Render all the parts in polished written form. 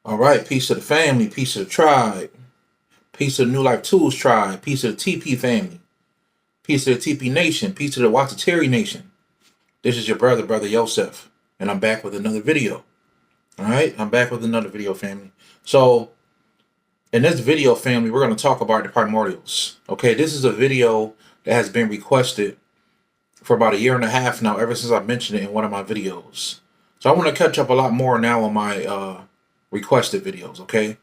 All right, peace to the family, peace to the tribe, peace to the New Life Tools tribe, peace to the TP family, peace to the TP nation, peace to the Watatiri nation. This is your brother, BroYosef, and I'm back with another video. All right, I'm back with another video, family. So, in this video, family, we're going to talk about the primordials. Okay, this is a video that has been requested for about 1.5 years now, ever since I mentioned it in one of my videos. So I want to catch up a lot more now on my requested videos, okay?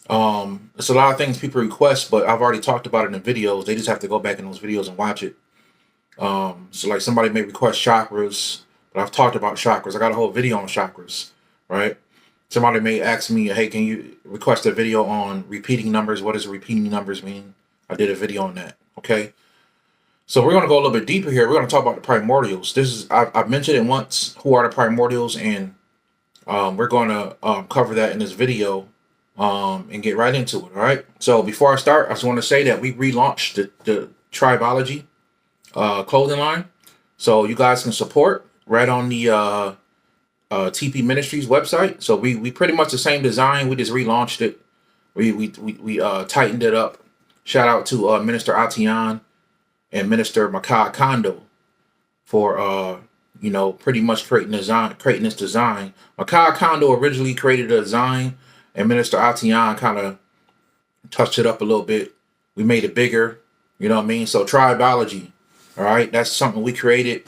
It's a lot of things people request, but I've already talked about it in videos. They just have to go back in those videos and watch it. So like somebody may request chakras, but I've talked about chakras. I got a whole video on chakras, right? Somebody may ask me, hey, can you request a video on repeating numbers? What does repeating numbers mean? I did a video on that, okay? So we're going to go a little bit deeper here. We're going to talk about the primordials. I've mentioned it once, who are the primordials, and we're going to cover that in this video and get right into it, all right? So before I start, I just want to say that we relaunched the Tribology clothing line. So you guys can support right on the TP Ministries website. So we pretty much the same design. We just relaunched it. We tightened it up. Shout out to Minister Atian and Minister Makai Kondo for pretty much creating this design. Makai Kondo originally created a design, and Minister Atian kind of touched it up a little bit. We made it bigger, you know what I mean? So Tribology, all right, that's something we created.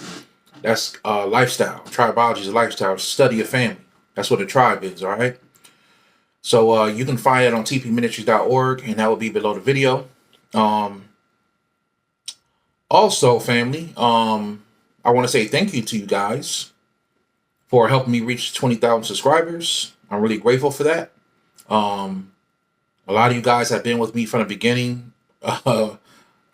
That's lifestyle. Tribology is a lifestyle, study of family. That's what a tribe is, all right? So you can find it on tpministries.org, and that will be below the video. Also, family, I want to say thank you to you guys for helping me reach 20,000 subscribers. I'm really grateful for that. A lot of you guys have been with me from the beginning. I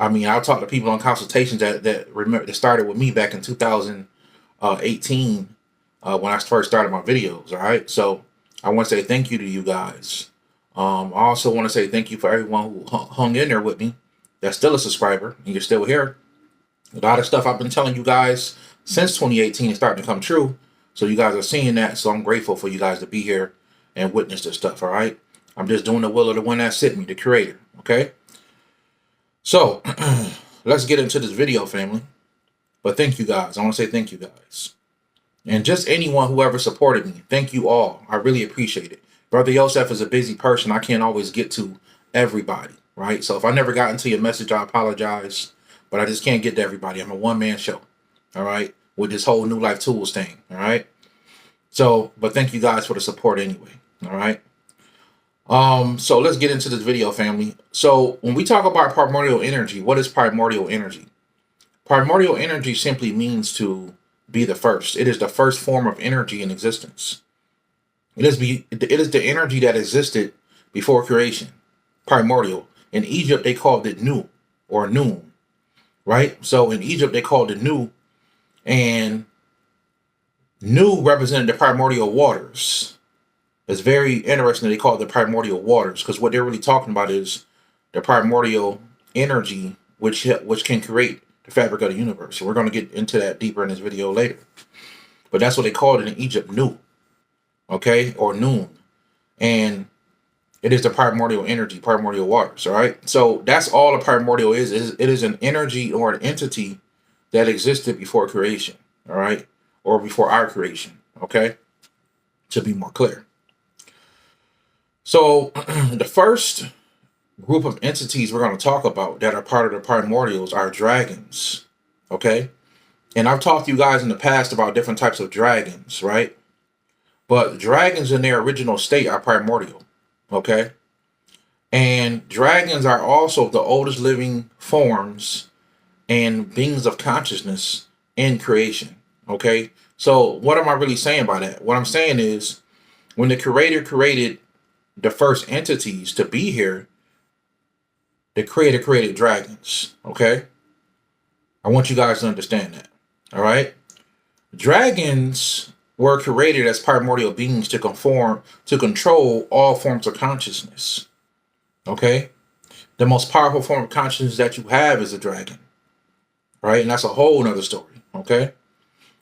mean, I'll talk to people on consultations that started with me back in 2018 when I first started my videos. All right, so I want to say thank you to you guys. I also want to say thank you for everyone who hung in there with me. That's still a subscriber, and you're still here. A lot of stuff I've been telling you guys since 2018 is starting to come true. So you guys are seeing that. So I'm grateful for you guys to be here and witness this stuff. All right. I'm just doing the will of the one that sent me, the creator. Okay. So let's get into this video, family. But thank you guys. I want to say thank you guys. And just anyone who ever supported me. Thank you all. I really appreciate it. BroYosef is a busy person. I can't always get to everybody. Right. So if I never got into your message, I apologize. But I just can't get to everybody. I'm a one-man show, all right, with this whole New Life Tools thing, all right? So, but thank you guys for the support anyway, all right? So let's get into this video, family. So when we talk about primordial energy, what is primordial energy? Primordial energy simply means to be the first. It is the first form of energy in existence. It is the energy that existed before creation, primordial. In Egypt, they called it Nu or Noon. Right? So in Egypt, they called it Nu, and Nu represented the primordial waters. It's very interesting that they call it the primordial waters, because what they're really talking about is the primordial energy, which can create the fabric of the universe. So we're going to get into that deeper in this video later. But that's what they called it in Egypt, Nu, okay, or Noon. And it is the primordial energy, primordial waters, all right? So that's all a primordial is. It is an energy or an entity that existed before creation, all right? Or before our creation, okay? To be more clear. So the first group of entities we're going to talk about that are part of the primordials are dragons, okay? And I've talked to you guys in the past about different types of dragons, right? But dragons in their original state are primordial. Okay, and dragons are also the oldest living forms and beings of consciousness in creation. Okay, so what am I really saying by that? What I'm saying is when the creator created the first entities to be here, the creator created dragons. Okay, I want you guys to understand that. All right, dragons were created as primordial beings to control all forms of consciousness. Okay? The most powerful form of consciousness that you have is a dragon. Right? And that's a whole nother story. Okay?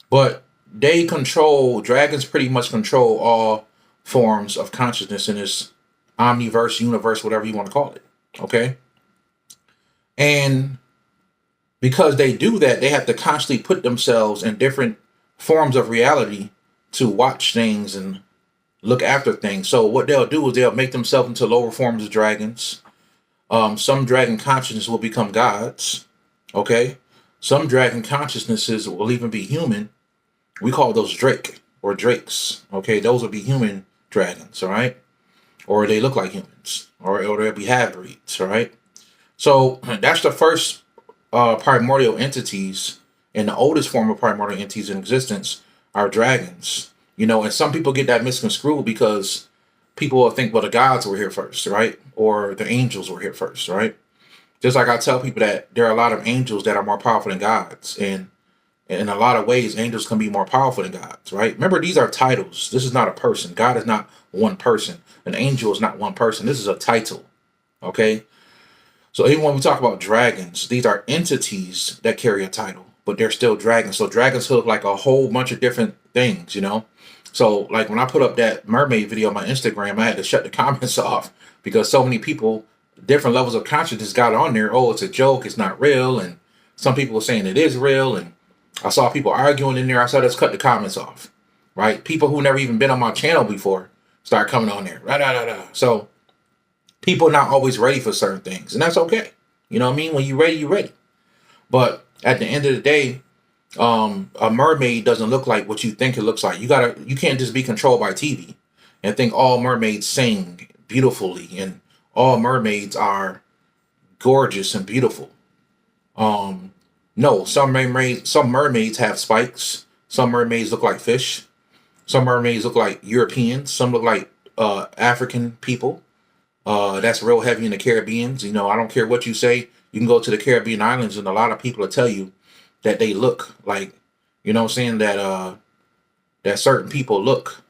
But dragons pretty much control all forms of consciousness in this omniverse, universe, whatever you want to call it. Okay. And because they do that, they have to constantly put themselves in different forms of reality to watch things and look after things. So what they'll do is they'll make themselves into lower forms of dragons. Some dragon consciousness will become gods. Okay. Some dragon consciousnesses will even be human. We call those Drake or Drakes. Okay. Those will be human dragons. All right. Or they look like humans, or they'll be half breeds. All right. So that's the first primordial entities, and the oldest form of primordial entities in existence are dragons. And some people get that misconstrued because people will think, well, the gods were here first, right? Or the angels were here first, right? Just like I tell people that there are a lot of angels that are more powerful than gods. And in a lot of ways, angels can be more powerful than gods, right? Remember, these are titles. This is not a person. God is not one person. An angel is not one person. This is a title, okay? So even when we talk about dragons, these are entities that carry a title, but they're still dragons. So dragons look like a whole bunch of different things, So like when I put up that mermaid video on my Instagram, I had to shut the comments off because so many people, different levels of consciousness got on there. Oh, it's a joke. It's not real. And some people were saying it is real. And I saw people arguing in there. I said, let's cut the comments off, right? People who never even been on my channel before start coming on there. So people are not always ready for certain things, and that's okay. You know what I mean? When you're ready, you're ready. But at the end of the day, a mermaid doesn't look like what you think it looks like. You can't just be controlled by TV and think all mermaids sing beautifully and all mermaids are gorgeous and beautiful. No, some mermaids have spikes. Some mermaids look like fish. Some mermaids look like Europeans. Some look like African people. That's real heavy in the Caribbeans. I don't care what you say. You can go to the Caribbean islands and a lot of people will tell you that they look like, that certain people look,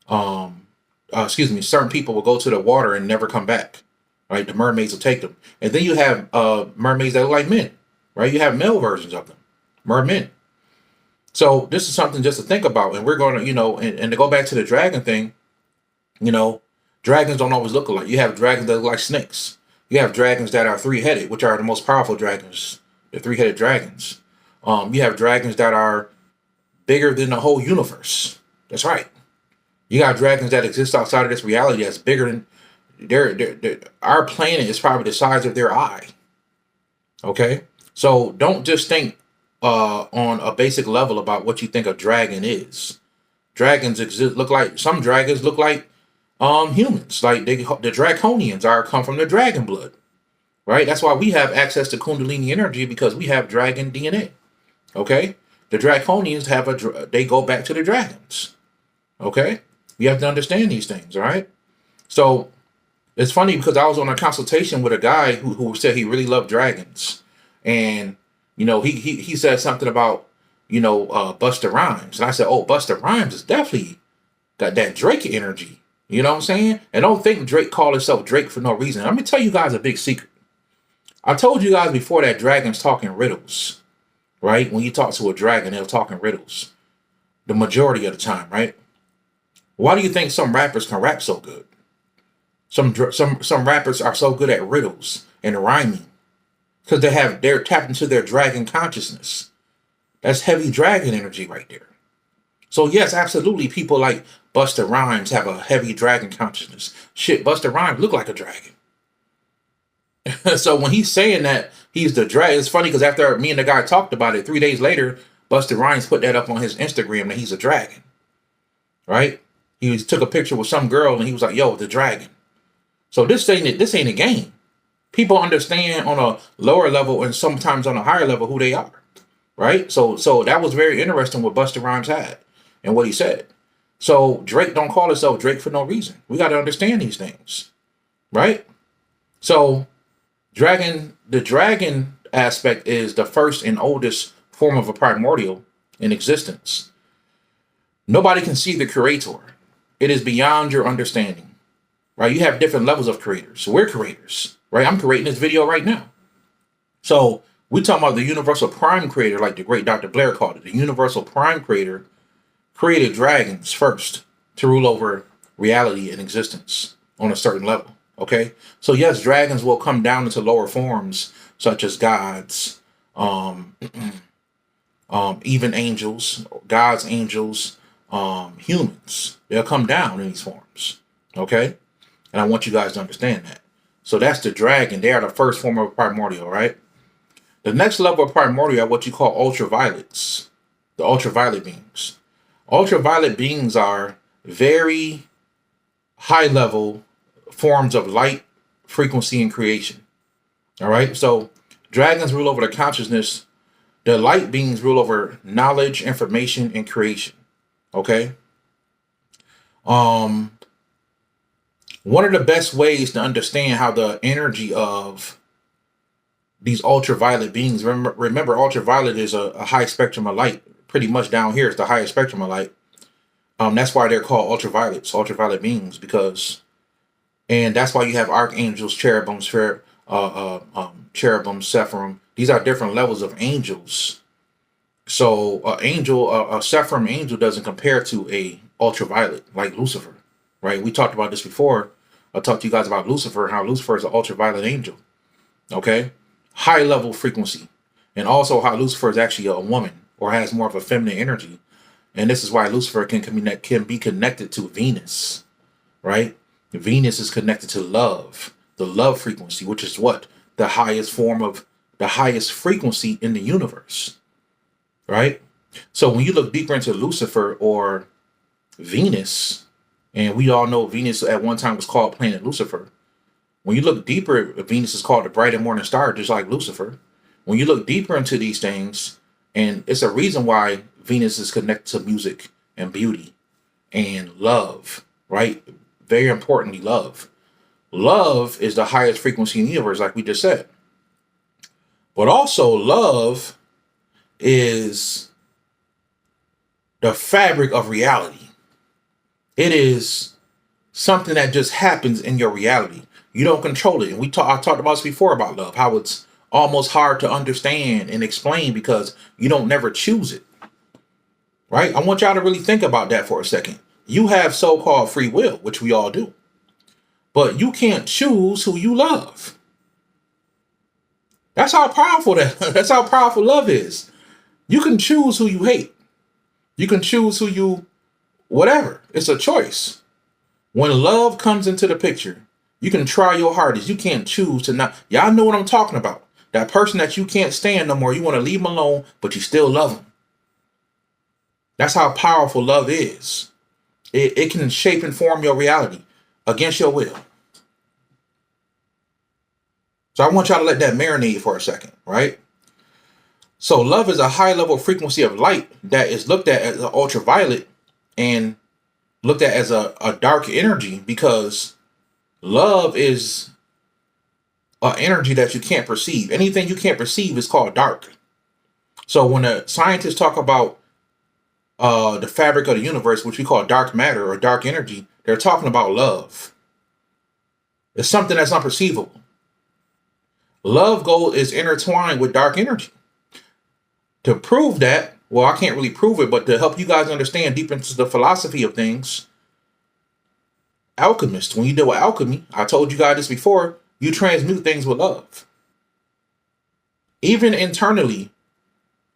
certain people will go to the water and never come back, right? The mermaids will take them. And then you have mermaids that look like men, right? You have male versions of them, mermen. So this is something just to think about. And we're going to, and to go back to the dragon thing, dragons don't always look alike. You have dragons that look like snakes. You have dragons that are three-headed, which are the most powerful dragons, the three-headed dragons. You have dragons that are bigger than the whole universe. That's right. You got dragons that exist outside of this reality that's bigger than our planet is probably the size of their eye. Okay? So don't just think on a basic level about what you think a dragon is. Dragons some dragons look like humans. Like the draconians come from the dragon blood. Right? That's why we have access to Kundalini energy, because we have dragon DNA. Okay? The draconians they go back to the dragons. Okay? You have to understand these things, all right? So it's funny because I was on a consultation with a guy who said he really loved dragons. And, he said something about, Busta Rhymes. And I said, oh, Busta Rhymes is definitely got that Drake energy. You know what I'm saying? And don't think Drake called himself Drake for no reason. Let me tell you guys a big secret. I told you guys before that dragons talk in riddles, right? When you talk to a dragon, they'll talk in riddles. The majority of the time, right? Why do you think some rappers can rap so good? Some rappers are so good at riddles and rhyming because they're tapped into their dragon consciousness. That's heavy dragon energy right there. So yes, absolutely, people like Busta Rhymes have a heavy dragon consciousness. Shit, Busta Rhymes look like a dragon. So when he's saying that he's the dragon, it's funny because after me and the guy talked about it, 3 days later, Busta Rhymes put that up on his Instagram that he's a dragon. Right? He took a picture with some girl and he was like, yo, the dragon. So this ain't a game. People understand on a lower level and sometimes on a higher level who they are. Right? So that was very interesting what Busta Rhymes had and what he said. So Drake don't call himself Drake for no reason. We got to understand these things. Right? So the dragon aspect is the first and oldest form of a primordial in existence. Nobody can see the creator. It is beyond your understanding, right? You have different levels of creators. So we're creators, right? I'm creating this video right now. So we talking about the universal prime creator, like the great Dr. Blair called it. The universal prime creator created dragons first to rule over reality and existence on a certain level. Okay, so yes, dragons will come down into lower forms such as gods, um, even angels, gods, angels, humans. They'll come down in these forms. Okay, and I want you guys to understand that. So that's the dragon. They are the first form of primordial, right? The next level of primordial are what you call ultraviolets, the ultraviolet beings. Ultraviolet beings are very high level forms of light, frequency, and creation. All right. So dragons rule over the consciousness. The light beings rule over knowledge, information, and creation. Okay. Um, One of the best ways to understand how the energy of these ultraviolet beings, remember ultraviolet is a high spectrum of light. Pretty much down here is the highest spectrum of light. That's why they're called ultraviolets, ultraviolet beings, because, and that's why you have archangels, cherubims, cherubim, Sephirim. These are different levels of angels. So a Sephirim angel doesn't compare to a ultraviolet like Lucifer, right? We talked about this before. I talked to you guys about Lucifer, how Lucifer is an ultraviolet angel. Okay, high level frequency, and also how Lucifer is actually a woman or has more of a feminine energy, and this is why Lucifer can be connected to Venus, right? Venus is connected to love, the love frequency, which is what the highest form of the highest frequency in the universe, right? So when you look deeper into Lucifer or Venus, and we all know Venus at one time was called planet Lucifer. When you look deeper, Venus is called the bright and morning star, just like Lucifer. When you look deeper into these things, and it's a reason why Venus is connected to music and beauty and love, right? Very importantly, love. Love is the highest frequency in the universe, like we just said. But also, love is the fabric of reality. It is something that just happens in your reality. You don't control it. And I talked about this before about love, how it's almost hard to understand and explain because you don't never choose it. Right? I want y'all to really think about that for a second. You have so-called free will, which we all do. But you can't choose who you love. That's how powerful that's how powerful love is. You can choose who you hate. You can choose who you whatever. It's a choice. When love comes into the picture, you can try your hardest. You can't choose to not. Y'all know what I'm talking about. That person that you can't stand no more, you want to leave them alone, but you still love them. That's how powerful love is. It can shape and form your reality against your will. So I want y'all to let that marinate for a second, right? So love is a high level frequency of light that is looked at as ultraviolet and looked at as a dark energy, because love is an energy that you can't perceive. Anything you can't perceive is called dark. So when the scientists talk about the fabric of the universe, which we call dark matter or dark energy, they're talking about love. It's something that's unperceivable. Love is intertwined with dark energy. To prove that, well, I can't really prove it, but to help you guys understand deep into the philosophy of things, alchemists, when you deal with alchemy, I told you guys this before, you transmute things with love. Even internally,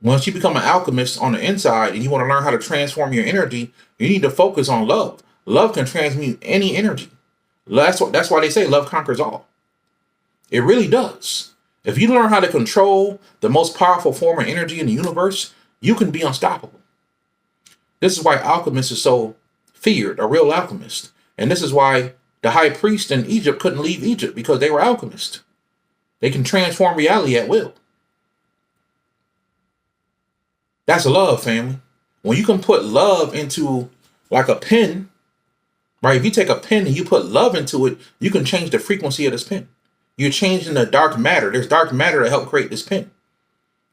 once you become an alchemist on the inside and you want to learn how to transform your energy, you need to focus on love. Love can transmute any energy. That's why they say love conquers all. It really does. If you learn how to control the most powerful form of energy in the universe, you can be unstoppable. This is why alchemists is so feared, a real alchemist. And this is why the high priest in Egypt couldn't leave Egypt, because they were alchemists. They can transform reality at will. That's love, family. When you can put love into like a pen, right? If you take a pen and you put love into it, you can change the frequency of this pen. You're changing the dark matter. There's dark matter to help create this pen,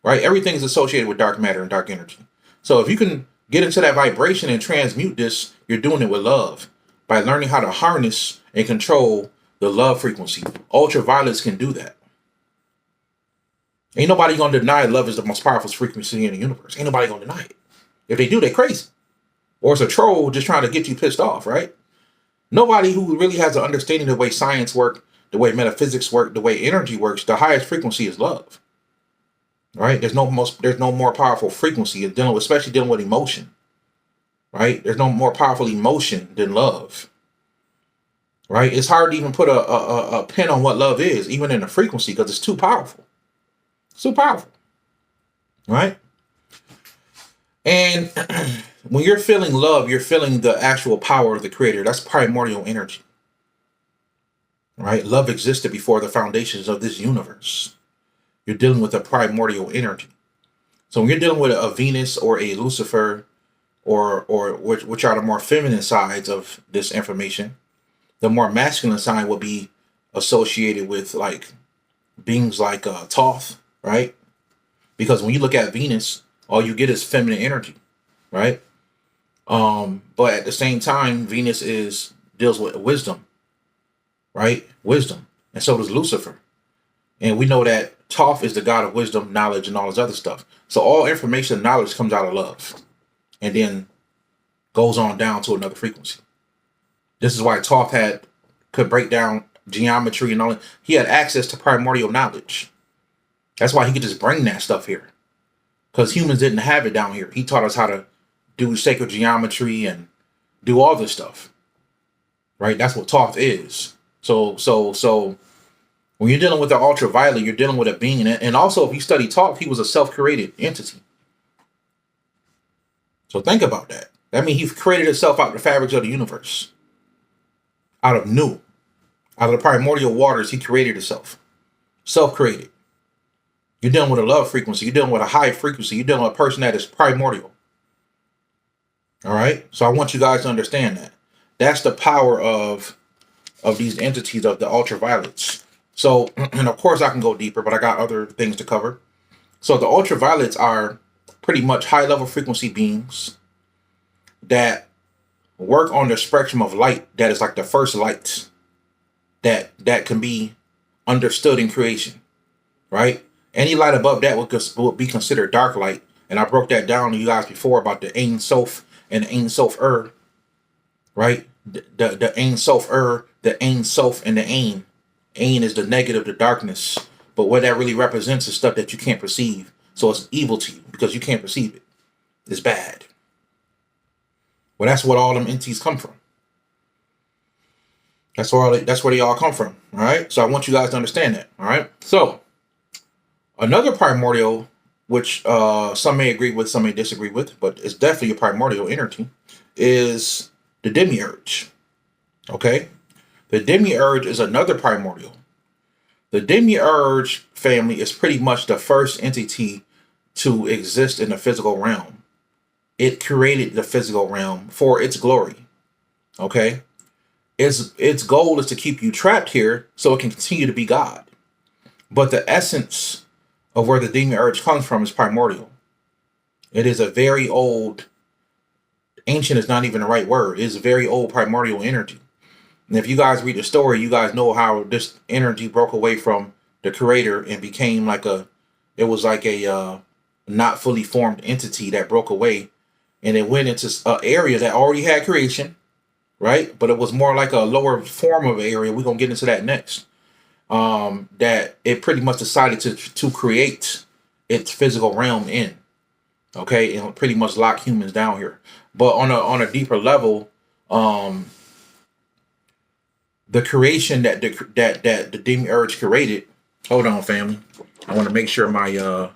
right? Everything is associated with dark matter and dark energy. So if you can get into that vibration and transmute this, you're doing it with love by learning how to harness and control the love frequency. Ultraviolets can do that. Ain't nobody gonna deny love is the most powerful frequency in the universe. Ain't nobody gonna deny it. If they do, they're crazy. Or it's a troll just trying to get you pissed off, right? Nobody who really has an understanding of the way science works, the way metaphysics work, the way energy works, the highest frequency is love. Right? There's no more powerful frequency in dealing with, especially dealing with emotion. Right? There's no more powerful emotion than love. Right? It's hard to even put a pin on what love is, even in the frequency, because it's too powerful. It's too powerful. Right? And when you're feeling love, you're feeling the actual power of the creator. That's primordial energy. Right? Love existed before the foundations of this universe. You're dealing with a primordial energy. So when you're dealing with a Venus or a Lucifer, or which are the more feminine sides of this information, the more masculine side will be associated with like beings like Thoth, right? Because when you look at Venus, all you get is feminine energy, right? But at the same time, Venus deals with wisdom, right? Wisdom, and so does Lucifer. And we know that Thoth is the god of wisdom, knowledge, and all this other stuff. So all information and knowledge comes out of love, and then goes on down to another frequency. This is why Thoth could break down geometry and all that. He had access to primordial knowledge. That's why he could just bring that stuff here, because humans didn't have it down here. He taught us how to do sacred geometry and do all this stuff, right? That's what Thoth is. So when you're dealing with the ultraviolet, you're dealing with a being. And also, if you study Thoth, he was a self-created entity. So think about that. That means he created himself out of the fabrics of the universe. Out of the primordial waters, he created himself. Self-created. You're dealing with a love frequency. You're dealing with a high frequency. You're dealing with a person that is primordial. All right? So I want you guys to understand that. That's the power of these entities, of the ultraviolets. So, and of course I can go deeper, but I got other things to cover. So the ultraviolets are pretty much high-level frequency beings that work on the spectrum of light that is like the first lights that can be understood in creation, right? Any light above that would be considered dark light. And I broke that down to you guys before about the Ein Sof and the Ein Sof right? The Ein Sof the Ein Sof, and the Ein. Ein is the negative, the darkness. But what that really represents is stuff that you can't perceive. So it's evil to you because you can't perceive it. It's bad. Well, that's what all them entities come from. That's where they all come from. All right. So I want you guys to understand that. All right. So another primordial, which some may agree with, some may disagree with, but it's definitely a primordial energy, is the demiurge. Okay. The demiurge is another primordial. The demiurge family is pretty much the first entity to exist in the physical realm. It created the physical realm for its glory. Okay? Its goal is to keep you trapped here so it can continue to be God. But the essence of where the demiurge comes from is primordial. It is a very old, ancient is not even the right word. It is a very old primordial energy. And if you guys read the story, you guys know how this energy broke away from the creator and became it was like a not fully formed entity that broke away. And it went into an area that already had creation, right? But it was more like a lower form of an area. We're going to get into that next. That it pretty much decided to create its physical realm in. Okay? And pretty much lock humans down here. But on a deeper level, the creation that the demiurge created. Hold on, family. I want to make sure my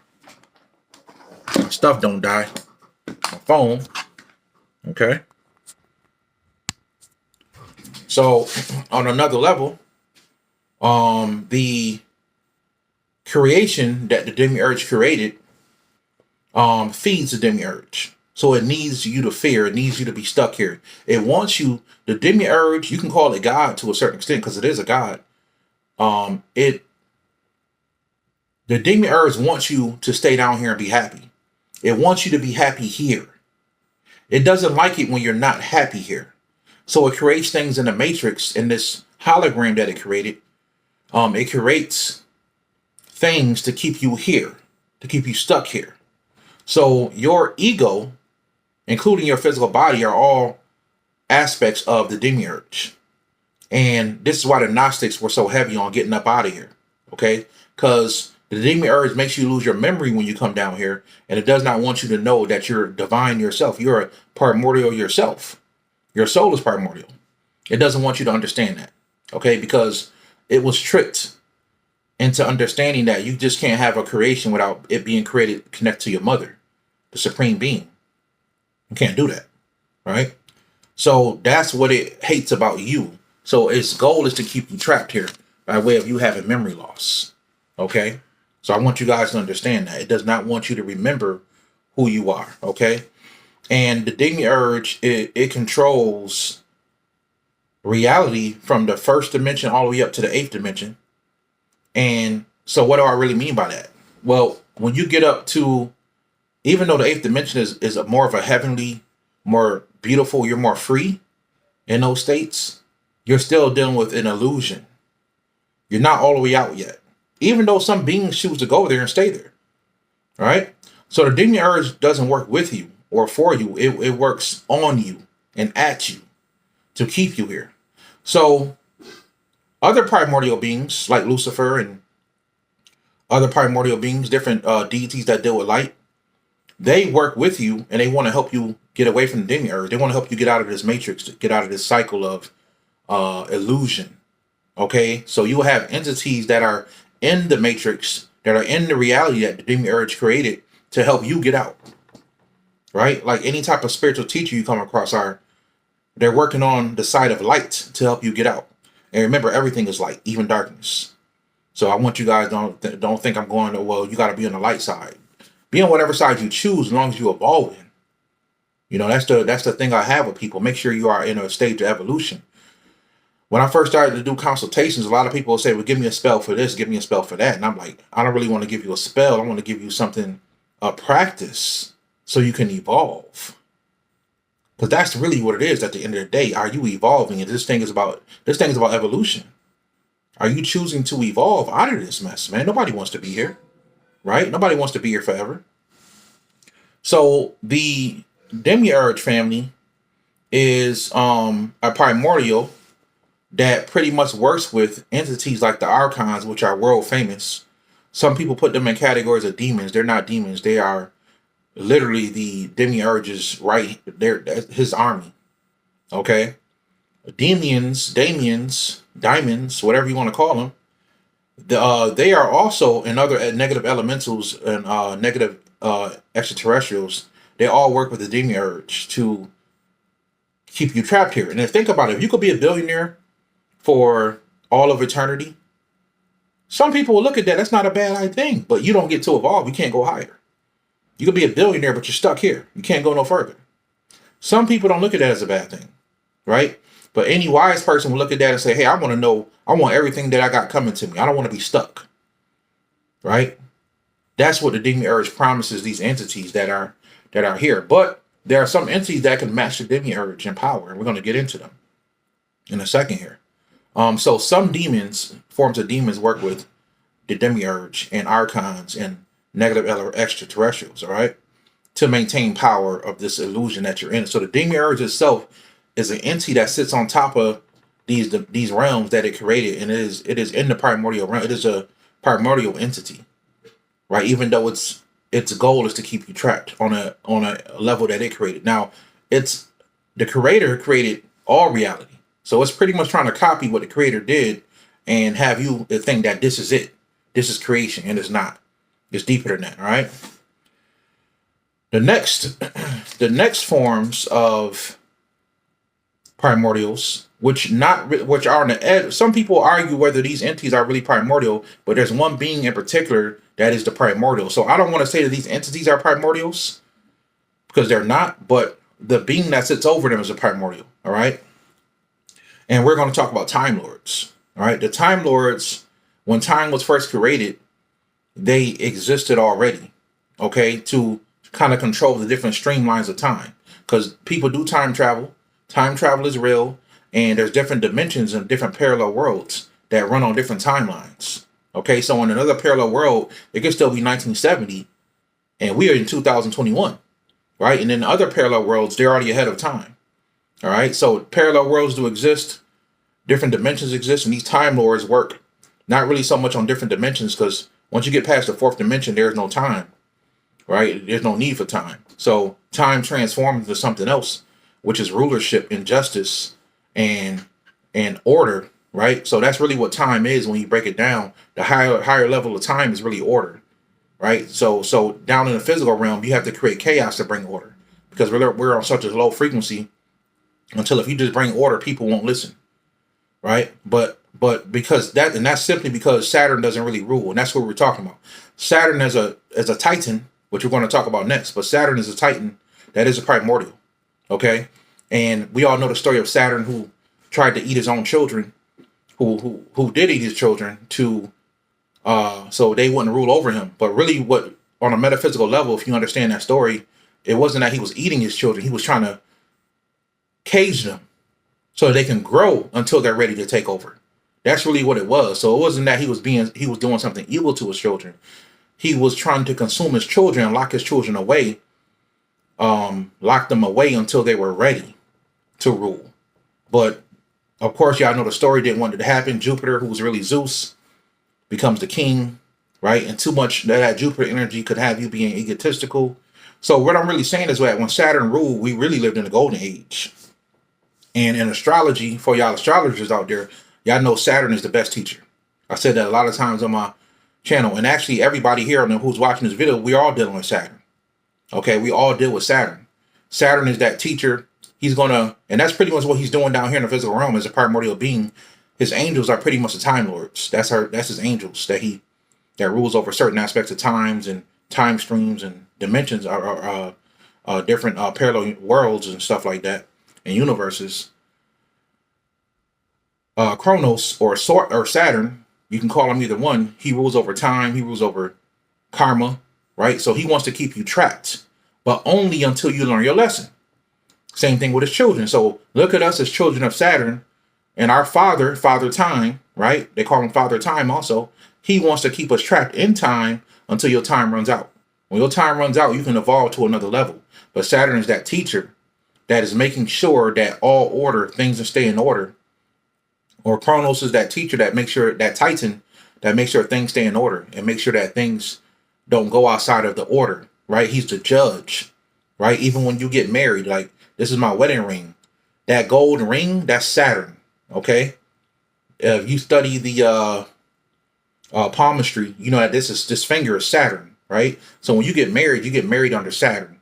stuff don't die. My phone. Okay. So on another level, the creation that the demiurge created feeds the demiurge. So it needs you to fear. It needs you to be stuck here. It wants you, the demiurge, you can call it God to a certain extent because it is a God. The demiurge wants you to stay down here and be happy. It wants you to be happy here. It doesn't like it when you're not happy here. So it creates things in the matrix, in this hologram that it created. It creates things to keep you here, to keep you stuck here. So your ego, including your physical body, are all aspects of the demiurge. And this is why the Gnostics were so heavy on getting up out of here. Okay? Because the demiurge makes you lose your memory when you come down here, and it does not want you to know that you're divine yourself. You're a primordial yourself. Your soul is primordial. It doesn't want you to understand that. Okay? Because it was tricked into understanding that you just can't have a creation without it being created, connect to your mother, the supreme being. You can't do that. Right? So that's what it hates about you. So its goal is to keep you trapped here by way of you having memory loss. Okay? So I want you guys to understand that. It does not want you to remember who you are. Okay? And the demiurge, it controls reality from the first dimension all the way up to the eighth dimension. And so what do I really mean by that? Well, when you get up to, even though the eighth dimension is a more of a heavenly, more beautiful, you're more free in those states, you're still dealing with an illusion. You're not all the way out yet. Even though some beings choose to go there and stay there. All right? So the demiurge doesn't work with you or for you. It works on you and at you to keep you here. So other primordial beings like Lucifer and other primordial beings, different deities that deal with light, they work with you and they want to help you get away from the demiurge. They want to help you get out of this matrix, get out of this cycle of illusion. Okay? So you have entities that are in the matrix, that are in the reality that the demiurge created to help you get out. Right? Like any type of spiritual teacher you come across they're working on the side of light to help you get out. And remember, everything is light, even darkness. So I want you guys don't think I'm going to, well, you got to be on the light side. Be on whatever side you choose as long as you evolve in. You know, that's the thing I have with people. Make sure you are in a stage of evolution. When I first started to do consultations, a lot of people will say, well, give me a spell for this, give me a spell for that. And I'm like, I don't really want to give you a spell. I want to give you something, a practice, so you can evolve. Because that's really what it is at the end of the day. Are you evolving? And this thing is about evolution. Are you choosing to evolve out of this mess, man? Nobody wants to be here, right? Nobody wants to be here forever. So the demiurge family is a primordial that pretty much works with entities like the archons, which are world famous. Some people put them in categories of demons. They're not demons. They are literally the demiurge's right. They're his army. Okay? Demians, diamonds, whatever you want to call them. They are also in other negative elementals and negative extraterrestrials. They all work with the demiurge to keep you trapped here. And then think about it. If you could be a billionaire for all of eternity, some people will look at that. That's not a bad thing. But you don't get to evolve. You can't go higher. You could be a billionaire, but you're stuck here. You can't go no further. Some people don't look at that as a bad thing, right? But any wise person will look at that and say, hey, I want everything that I got coming to me. I don't want to be stuck, right? That's what the demiurge promises these entities that are here. But there are some entities that can match the demiurge in power, and we're going to get into them in a second here. So some forms of demons work with the demiurge and archons and negative extraterrestrials, all right, to maintain power of this illusion that you're in. So the demiurge itself is an entity that sits on top of these realms that it created, and it is in the primordial realm. It is a primordial entity, right? Even though its goal is to keep you trapped on a level that it created. Now, it's the creator created all reality. So it's pretty much trying to copy what the creator did and have you think that this is it. This is creation, and it's not. It's deeper than that, all right? The next forms of primordials, which are on the edge. Some people argue whether these entities are really primordial, but there's one being in particular that is the primordial. So I don't want to say that these entities are primordials because they're not, but the being that sits over them is a primordial, all right? And we're going to talk about Time Lords, all right? The Time Lords, when time was first created, they existed already, okay, to kind of control the different streamlines of time. Because people do time travel. Time travel is real. And there's different dimensions and different parallel worlds that run on different timelines. Okay, so in another parallel world, it could still be 1970. And we are in 2021, right? And in other parallel worlds, they're already ahead of time. All right, so parallel worlds do exist. different dimensions exist, and these Time Lords work not really so much on different dimensions, because once you get past the fourth dimension, there's no time, right? There's no need for time. So time transforms into something else, which is rulership and justice and order, right? So that's really what time is when you break it down. The higher level of time is really order, right? So down in the physical realm, you have to create chaos to bring order, because we're on such a low frequency. Until if you just bring order, people won't listen, right? But because that's simply because Saturn doesn't really rule, and that's what we're talking about. Saturn as a Titan, which we're going to talk about next, but Saturn is a Titan that is a primordial, okay? And we all know the story of Saturn, who tried to eat his own children, who did eat his children to so they wouldn't rule over him. But really, what on a metaphysical level, if you understand that story, it wasn't that he was eating his children. He was trying to cage them so they can grow until they're ready to take over. That's really what it was. So it wasn't that he was doing something evil to his children. He was trying to consume his children and lock his children away, lock them away until they were ready to rule. But of course, y'all know the story didn't want it to happen. Jupiter, who was really Zeus, becomes the king, right? And too much that Jupiter energy could have you being egotistical. So what I'm really saying is that when Saturn ruled, we really lived in the golden age. And in astrology, for y'all astrologers out there, y'all know Saturn is the best teacher. I said that a lot of times on my channel. And actually, everybody here who's watching this video, we're all dealing with Saturn. Okay, we all deal with Saturn. Saturn is that teacher. He's gonna, and that's pretty much what he's doing down here in the physical realm as a primordial being. His angels are pretty much the Time Lords. That's his angels that rules over certain aspects of times and time streams and dimensions, are different parallel worlds and stuff like that, and universes. Kronos or Saturn, you can call him either one. He rules over time. He rules over karma, right? So he wants to keep you trapped, but only until you learn your lesson. Same thing with his children. So look at us as children of Saturn, and our father time, right? They call him Father Time also. He wants to keep us trapped in time until your time runs out. When your time runs out, you can evolve to another level. But Saturn is that teacher that is making sure that all order, things stay in order. Or Kronos is that teacher that makes sure, that Titan, that makes sure things stay in order and make sure that things don't go outside of the order, right? He's the judge, right? Even when you get married, like, this is my wedding ring. That gold ring, that's Saturn, okay? If you study the palmistry, you know that this finger is Saturn, right? So when you get married under Saturn,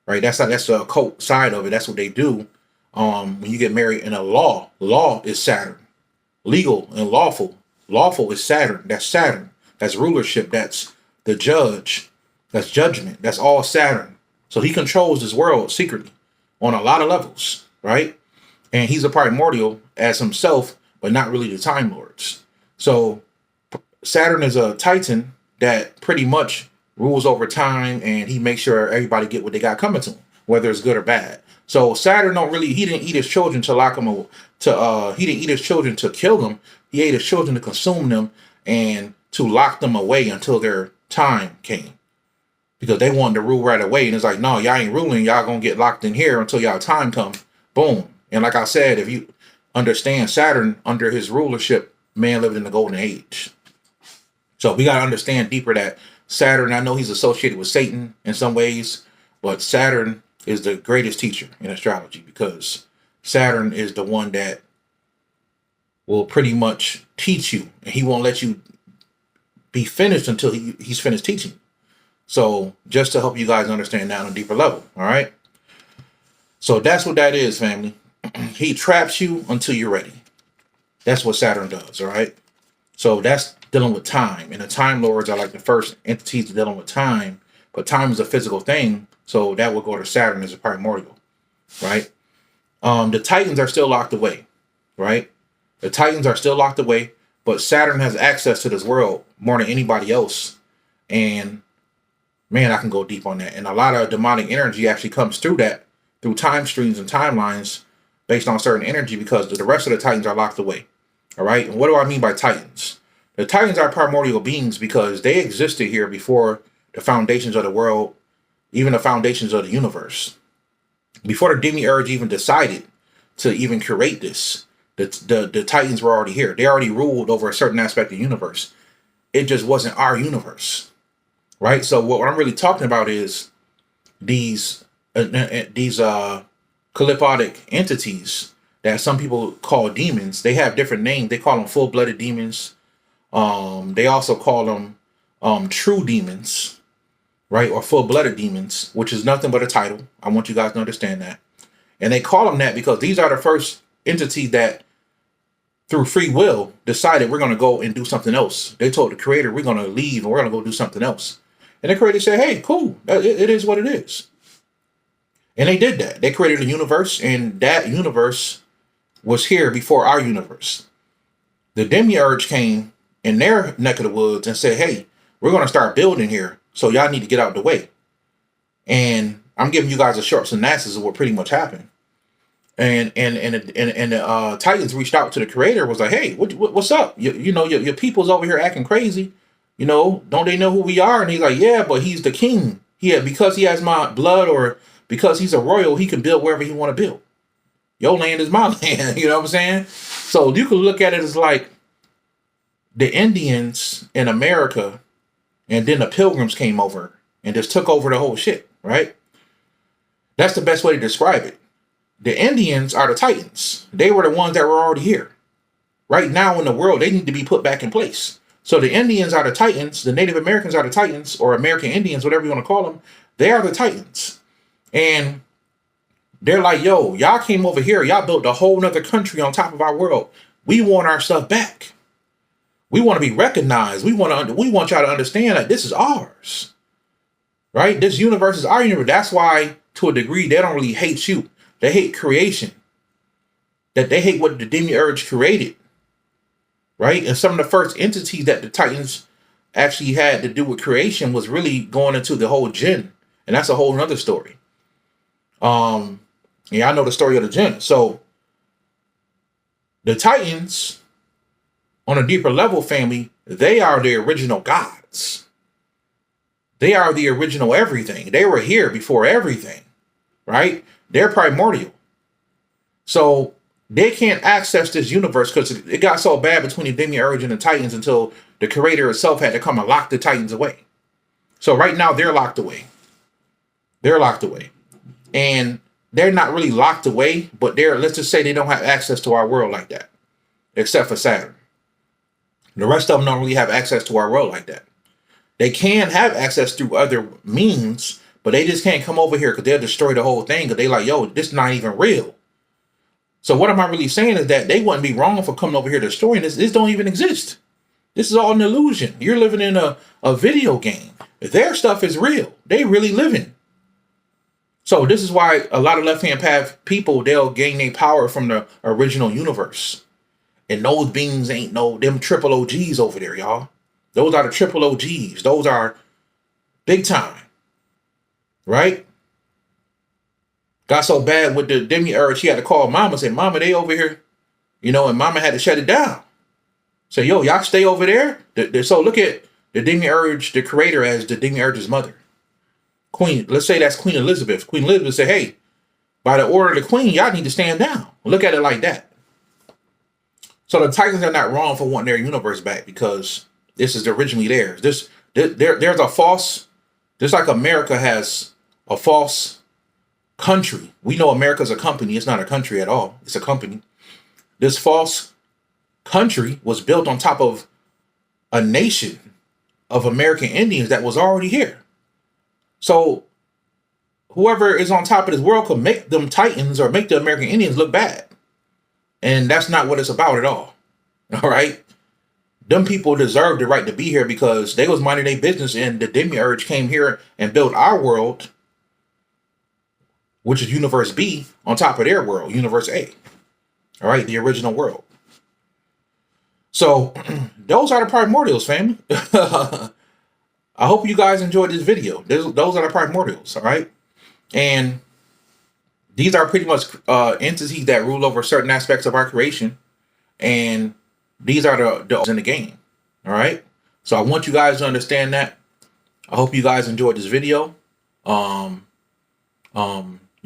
right? That's the occult side of it. That's what they do. When you get married in a law is Saturn. Legal and lawful. Lawful is Saturn. That's Saturn. That's rulership. That's the judge. That's judgment. That's all Saturn. So he controls this world secretly on a lot of levels, right? And he's a primordial as himself, but not really the Time Lords. So Saturn is a Titan that pretty much rules over time, and he makes sure everybody get what they got coming to him, whether it's good or bad. So Saturn he didn't eat his children to lock them he didn't eat his children to kill them. He ate his children to consume them and to lock them away until their time came. Because they wanted to rule right away. And it's like, no, y'all ain't ruling. Y'all gonna get locked in here until y'all time comes. Boom. And like I said, if you understand Saturn, under his rulership, man lived in the golden age. So we got to understand deeper that Saturn, I know he's associated with Satan in some ways, but Saturn is the greatest teacher in astrology, because Saturn is the one that will pretty much teach you, and he won't let you be finished until he's finished teaching. So just to help you guys understand that on a deeper level. All right. So that's what that is, family. He traps you until you're ready. That's what Saturn does. All right. So that's dealing with time, and the Time Lords are like the first entities dealing with time, but time is a physical thing. So that will go to Saturn as a primordial, right? The Titans are still locked away, right? The Titans are still locked away, but Saturn has access to this world more than anybody else. And man, I can go deep on that. And a lot of demonic energy actually comes through time streams and timelines based on certain energy, because the rest of the Titans are locked away. All right. And what do I mean by Titans? The Titans are primordial beings because they existed here before the foundations of the world, even the foundations of the universe. Before the demiurge even decided to even create this, The Titans were already here. They already ruled over a certain aspect of the universe. It just wasn't our universe, right? So what I'm really talking about is these calyptic entities that some people call demons. They have different names. They call them full-blooded demons. They also call them true demons, right? Or full-blooded demons, which is nothing but a title. I want you guys to understand that. And they call them that because these are the first entities that, through free will, decided we're going to go and do something else. They told the creator, we're going to leave and we're going to go do something else. And the creator said, hey, cool. It is what it is. And they did that. They created a universe, and that universe was here before our universe. The demiurge came in their neck of the woods and said, hey, we're going to start building here, so y'all need to get out of the way. And I'm giving you guys a short synopsis of what pretty much happened. And the Titans reached out to the creator, was like, hey, what's up? Your people's over here acting crazy. Don't they know who we are? And he's like, yeah, but he's the king. Because he has my blood, or because he's a royal, he can build wherever he want to build. Your land is my land. You know what I'm saying? So you can look at it as like the Indians in America, and then the Pilgrims came over and just took over the whole shit, right? That's the best way to describe it. The Indians are the Titans. They were the ones that were already here. Right now in the world, they need to be put back in place. So the Indians are the Titans. The Native Americans are the Titans, or American Indians, whatever you want to call them. They are the Titans. And they're like, yo, y'all came over here. Y'all built a whole nother country on top of our world. We want our stuff back. We want to be recognized. We want y'all to understand that this is ours. Right? This universe is our universe. That's why, to a degree, they don't really hate you. They hate creation. That they hate what the demiurge created. Right? And some of the first entities that the Titans actually had to do with creation was really going into the whole jinn. And that's a whole nother story. Yeah, I know the story of the jinn. So the Titans, on a deeper level, family, they are the original gods. They are the original everything. They were here before everything, right? They're primordial. So they can't access this universe because it got so bad between the demiurge and the Titans until the creator itself had to come and lock the Titans away. So right now they're locked away. They're locked away. And they're not really locked away, but let's just say they don't have access to our world like that, except for Saturn. The rest of them don't really have access to our world like that. They can have access through other means, but they just can't come over here because they'll destroy the whole thing because they like, yo, this is not even real. So what am I really saying is that they wouldn't be wrong for coming over here destroying this. This don't even exist. This is all an illusion. You're living in a video game. Their stuff is real. They really living. So this is why a lot of left-hand path people, they'll gain their power from the original universe. And those beings ain't them triple OGs over there, y'all. Those are the triple OGs. Those are big time. Right? Got so bad with the demiurge, she had to call mama and say, mama, they over here. And mama had to shut it down. So, yo, y'all stay over there. So look at the demiurge, the creator, as the demiurge's mother. Queen, let's say that's Queen Elizabeth. Queen Elizabeth said, hey, by the order of the queen, y'all need to stand down. Look at it like that. So the Titans are not wrong for wanting their universe back because this is originally theirs. There's a false, just like America has a false country. We know America's a company. It's not a country at all. It's a company. This false country was built on top of a nation of American Indians that was already here. So whoever is on top of this world could make them Titans or make the American Indians look bad. And that's not what it's about at all. All right. Them people deserve the right to be here because they was minding their business, and the demiurge came here and built our world, which is Universe B, on top of their world, Universe A. All right. The original world. So those are the primordials, family. I hope you guys enjoyed this video. Those are the primordials, all right? And these are pretty much entities that rule over certain aspects of our creation. And these are the in the game, all right? So I want you guys to understand that. I hope you guys enjoyed this video. You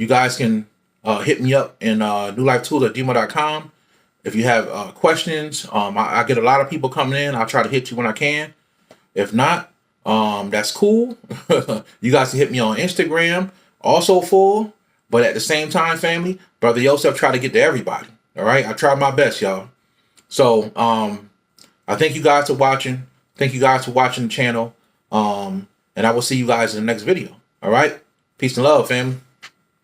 guys can hit me up in newlifetools@gmail.com. If you have questions, I get a lot of people coming in. I'll try to hit you when I can. If not, that's cool. You guys can hit me on Instagram, also full. But at the same time, family, Brother Yosef try to get to everybody. All right, I try my best, y'all. So I thank you guys for watching. Thank you guys for watching the channel. And I will see you guys in the next video. All right, peace and love, family.